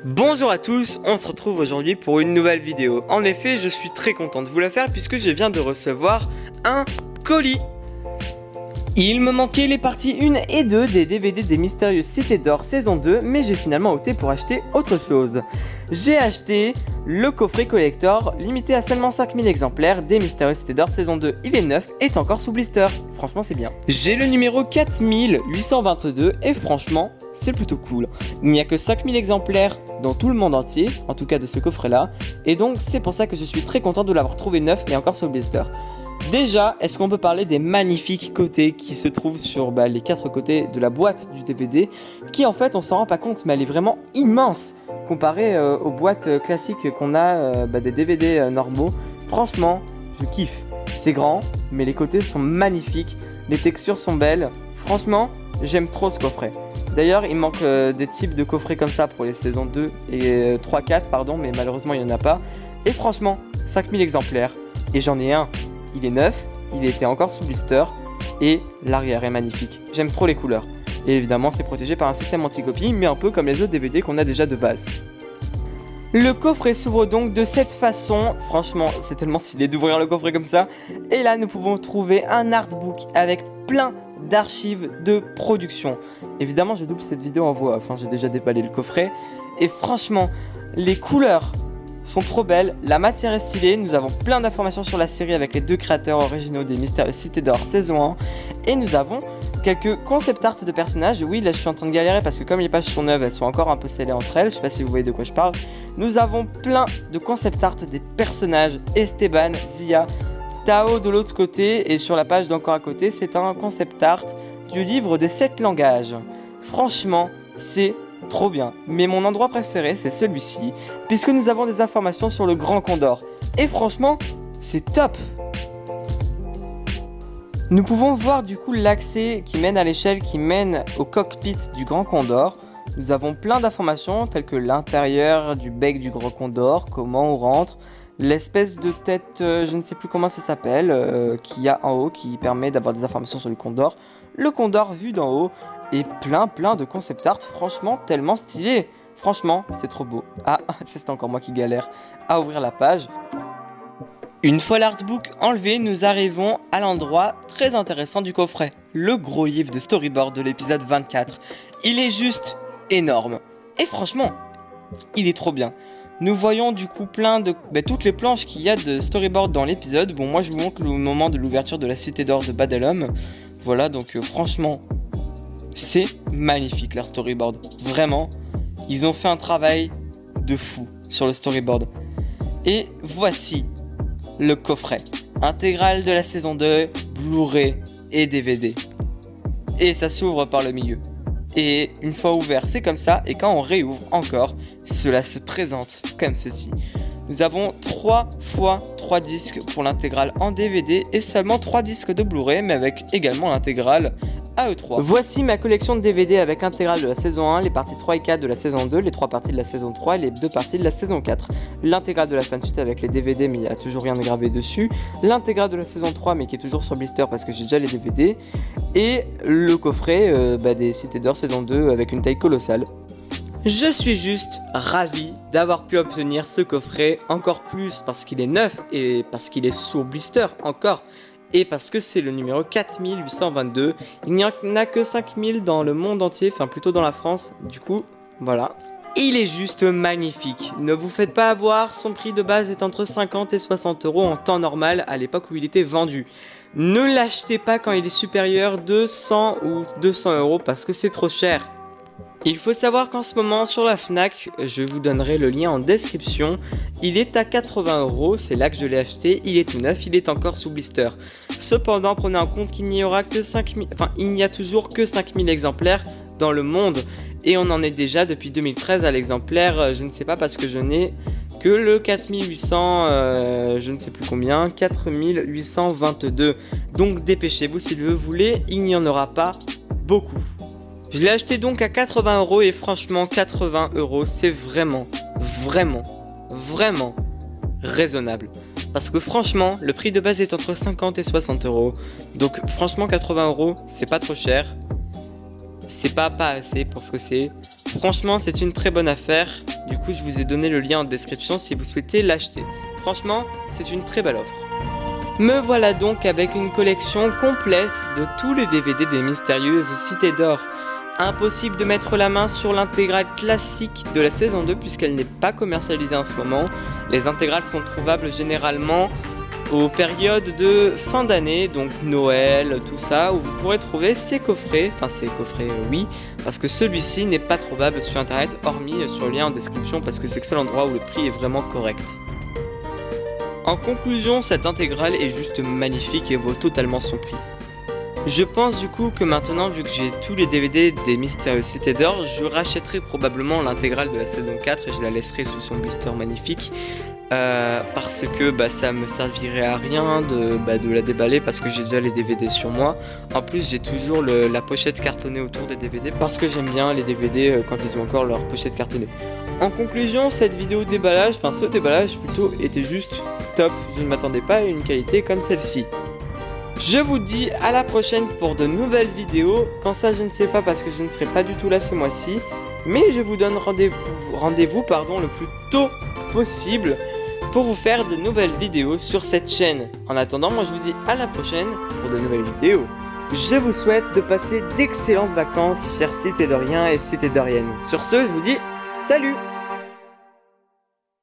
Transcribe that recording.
Bonjour à tous, on se retrouve aujourd'hui pour une nouvelle vidéo. En effet, je suis très content de vous la faire puisque je viens de recevoir un colis. Il me manquait les parties 1 et 2 des DVD des Mystérieuses Cités d'Or saison 2, mais j'ai finalement opté pour acheter autre chose. J'ai acheté le coffret collector limité à seulement 5000 exemplaires des Mystérieuses Cités d'Or saison 2. Il est neuf et est encore sous blister. Franchement, c'est bien. J'ai le numéro 4822 et franchement, c'est plutôt cool. Il n'y a que 5000 exemplaires dans tout le monde entier, en tout cas de ce coffret-là, et donc c'est pour ça que je suis très content de l'avoir trouvé neuf et encore sous blister. Déjà, est-ce qu'on peut parler des magnifiques côtés qui se trouvent sur les 4 côtés de la boîte du DVD, qui en fait on s'en rend pas compte, mais elle est vraiment immense comparée aux boîtes classiques qu'on a des DVD normaux. Franchement, je kiffe. C'est grand, mais les côtés sont magnifiques, les textures sont belles. Franchement, j'aime trop ce coffret. D'ailleurs, il manque des types de coffrets comme ça pour les saisons 2 et 3-4, pardon, mais malheureusement il n'y en a pas. Et franchement, 5000 exemplaires, et j'en ai un. Il est neuf, il était encore sous blister et l'arrière est magnifique. J'aime trop les couleurs. Et évidemment, c'est protégé par un système anti-copie, mais un peu comme les autres DVD qu'on a déjà de base. Le coffret s'ouvre donc de cette façon. Franchement, c'est tellement stylé d'ouvrir le coffret comme ça. Et là, nous pouvons trouver un artbook avec plein d'archives de production. Évidemment, je double cette vidéo en voix. Enfin, j'ai déjà déballé le coffret. Et franchement, les couleurs sont trop belles, la matière est stylée, nous avons plein d'informations sur la série avec les 2 créateurs originaux des Mystérieuses Cités d'Or saison 1 et nous avons quelques concept art de personnages. Oui, là je suis en train de galérer parce que comme les pages sont neuves, elles sont encore un peu scellées entre elles, je sais pas si vous voyez de quoi je parle. Nous avons plein de concept art des personnages, Esteban, Zia, Tao de l'autre côté et sur la page d'encore à côté, c'est un concept art du livre des 7 langages. Franchement, c'est trop bien, mais mon endroit préféré c'est celui-ci, puisque nous avons des informations sur le Grand Condor, et franchement, c'est top. Nous pouvons voir du coup l'accès qui mène à l'échelle qui mène au cockpit du Grand Condor. Nous avons plein d'informations telles que l'intérieur du bec du Grand Condor, comment on rentre, l'espèce de tête, je ne sais plus comment ça s'appelle, qu'il y a en haut qui permet d'avoir des informations sur le Condor vu d'en haut, et plein de concept art, franchement tellement stylé. Franchement, c'est trop beau. Ah, c'est encore moi qui galère à ouvrir la page. Une fois l'artbook enlevé, nous arrivons à l'endroit très intéressant du coffret. Le gros livre de storyboard de l'épisode 24. Il est juste énorme. Et franchement, il est trop bien. Nous voyons du coup plein de toutes les planches qu'il y a de storyboard dans l'épisode. Bon, moi je vous montre le moment de l'ouverture de la Cité d'Or de Badalum. Voilà, donc franchement, c'est magnifique leur storyboard. Vraiment, ils ont fait un travail de fou sur le storyboard. Et voici le coffret intégral de la saison 2, Blu-ray et DVD. Et ça s'ouvre par le milieu. Et une fois ouvert, c'est comme ça. Et quand on réouvre encore, cela se présente comme ceci. Nous avons 3 fois 3 disques pour l'intégrale en DVD et seulement 3 disques de Blu-ray, mais avec également l'intégrale AE3. Voici ma collection de DVD avec intégrale de la saison 1, les parties 3 et 4 de la saison 2, les 3 parties de la saison 3 et les 2 parties de la saison 4. L'intégrale de la fin de suite avec les DVD mais il n'y a toujours rien de gravé dessus. L'intégrale de la saison 3 mais qui est toujours sur blister parce que j'ai déjà les DVD. Et le coffret des Cités d'Or saison 2 avec une taille colossale. Je suis juste ravi d'avoir pu obtenir ce coffret, encore plus parce qu'il est neuf et parce qu'il est sous blister encore. Et parce que c'est le numéro 4822, il n'y en a que 5000 dans le monde entier, enfin plutôt dans la France, du coup, voilà. Il est juste magnifique, ne vous faites pas avoir, son prix de base est entre 50 et 60 € en temps normal à l'époque où il était vendu. Ne l'achetez pas quand il est supérieur de 100 ou 200 € parce que c'est trop cher. Il faut savoir qu'en ce moment sur la Fnac, je vous donnerai le lien en description, il est à 80 €, c'est là que je l'ai acheté, il est tout neuf, il est encore sous blister. Cependant, prenez en compte qu'il n'y aura que 5000, il n'y a toujours que 5000 exemplaires dans le monde et on en est déjà depuis 2013 à l'exemplaire, je ne sais pas parce que je n'ai que le 4800, je ne sais plus combien, 4822. Donc dépêchez-vous si vous voulez, il n'y en aura pas beaucoup. Je l'ai acheté donc à 80 € et franchement 80 € c'est vraiment raisonnable. Parce que franchement le prix de base est entre 50 et 60 €. Donc franchement 80 € c'est pas trop cher. C'est pas assez pour ce que c'est. Franchement, c'est une très bonne affaire. Du coup, je vous ai donné le lien en description si vous souhaitez l'acheter. Franchement, c'est une très belle offre. Me voilà donc avec une collection complète de tous les DVD des mystérieuses Cités d'Or. Impossible de mettre la main sur l'intégrale classique de la saison 2 puisqu'elle n'est pas commercialisée en ce moment. Les intégrales sont trouvables généralement aux périodes de fin d'année, donc Noël, tout ça, où vous pourrez trouver ces coffrets, oui, parce que celui-ci n'est pas trouvable sur internet, hormis sur le lien en description, parce que c'est le seul endroit où le prix est vraiment correct. En conclusion, cette intégrale est juste magnifique et vaut totalement son prix. Je pense du coup que maintenant, vu que j'ai tous les DVD des Mystérieuses Cités d'Or, je rachèterai probablement l'intégrale de la saison 4 et je la laisserai sous son blister magnifique. Parce que ça me servirait à rien de la déballer parce que j'ai déjà les DVD sur moi. En plus j'ai toujours la pochette cartonnée autour des DVD parce que j'aime bien les DVD quand ils ont encore leur pochette cartonnée. En conclusion, cette vidéo déballage, ce déballage plutôt était juste top. Je ne m'attendais pas à une qualité comme celle-ci. Je vous dis à la prochaine pour de nouvelles vidéos. Quand ça je ne sais pas parce que je ne serai pas du tout là ce mois-ci. Mais je vous donne rendez-vous le plus tôt possible pour vous faire de nouvelles vidéos sur cette chaîne. En attendant, moi je vous dis à la prochaine pour de nouvelles vidéos. Je vous souhaite de passer d'excellentes vacances, chers Citédoriens et Citédoriennes. Sur ce, je vous dis salut!